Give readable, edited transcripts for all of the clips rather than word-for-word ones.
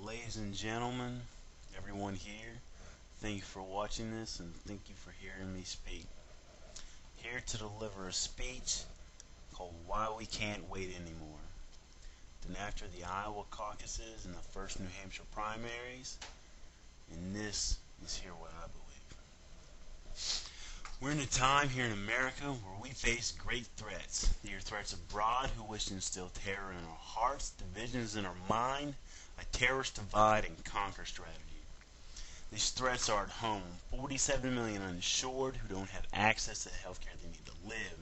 Ladies and gentlemen, everyone here, thank you for watching this and thank you for hearing me speak. Here to deliver a speech called Why We Can't Wait Anymore. Then after the Iowa caucuses and the first New Hampshire primaries, and this is here what I believe. We're in a time here in America where we face great threats. They are threats abroad who wish to instill terror in our hearts, divisions in our mind, a terrorist divide and conquer strategy. These threats are at home. 47 million uninsured who don't have access to the health care they need to live.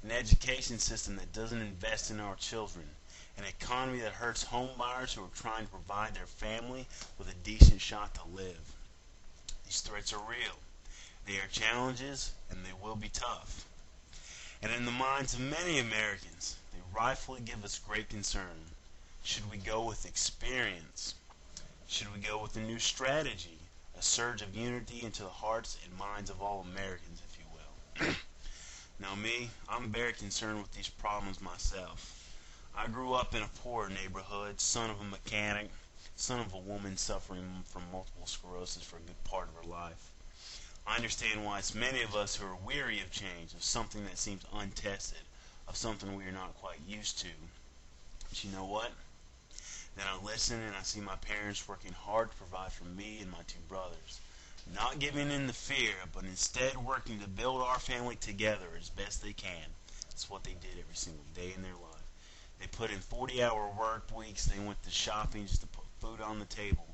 An education system that doesn't invest in our children. An economy that hurts home buyers who are trying to provide their family with a decent shot to live. These threats are real. They are challenges and they will be tough. And in the minds of many Americans, they rightfully give us great concern. Should we go with experience? Should we go with a new strategy? A surge of unity into the hearts and minds of all Americans, if you will. Now me, I'm very concerned with these problems myself. I grew up in a poor neighborhood, son of a mechanic, son of a woman suffering from multiple sclerosis for a good part of her life. I understand why it's many of us who are weary of change, of something that seems untested, of something we are not quite used to. But you know what? Then I listen and I see my parents working hard to provide for me and my two brothers. Not giving in to fear, but instead working to build our family together as best they can. That's what they did every single day in their life. They put in 40-hour work weeks. They went to shopping just to put food on the table.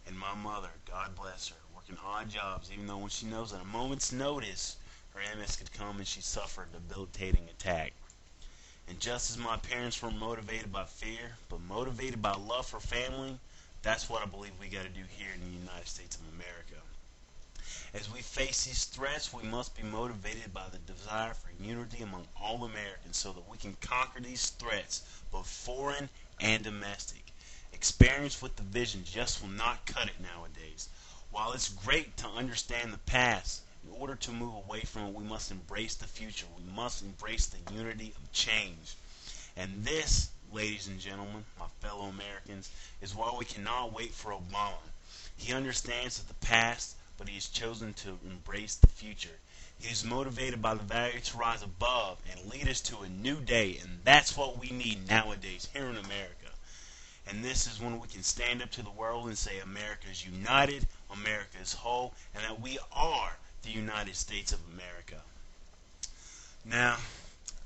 And my mother, God bless her, working odd jobs, even though when she knows at a moment's notice her MS could come and she suffered a debilitating attack. And just as my parents were motivated by fear, but motivated by love for family, that's what I believe we got to do here in the United States of America. As we face these threats, we must be motivated by the desire for unity among all Americans so that we can conquer these threats, both foreign and domestic. Experience with division just will not cut it nowadays. While it's great to understand the past, in order to move away from it, we must embrace the future. We must embrace the unity of change. And this, ladies and gentlemen, my fellow Americans, is why we cannot wait for Obama. He understands the past, but he has chosen to embrace the future. He is motivated by the value to rise above and lead us to a new day, and that's what we need nowadays here in America. And this is when we can stand up to the world and say America is united, America is whole, and that we are the United States of America. Now,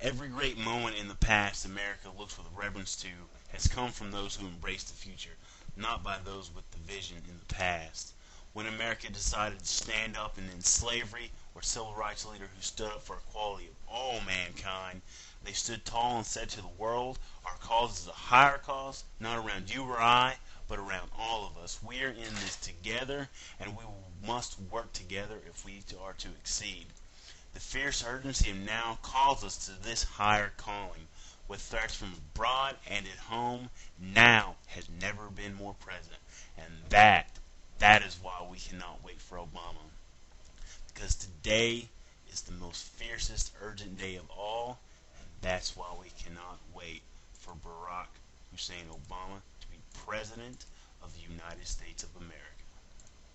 every great moment in the past America looks with reverence to has come from those who embrace the future, not by those with division in the past. When America decided to stand up and end slavery, or civil rights leader who stood up for equality of all mankind, they stood tall and said to the world, our cause is a higher cause, not around you or I, but around all of us. We are in this together, and we must work together if we are to exceed. The fierce urgency of now calls us to this higher calling. With threats from abroad and at home, now has never been more present. And that is why we cannot wait for Obama. Because today is the most fiercest, urgent day of all, and that's why we cannot wait for Barack Hussein Obama to be President of the United States of America.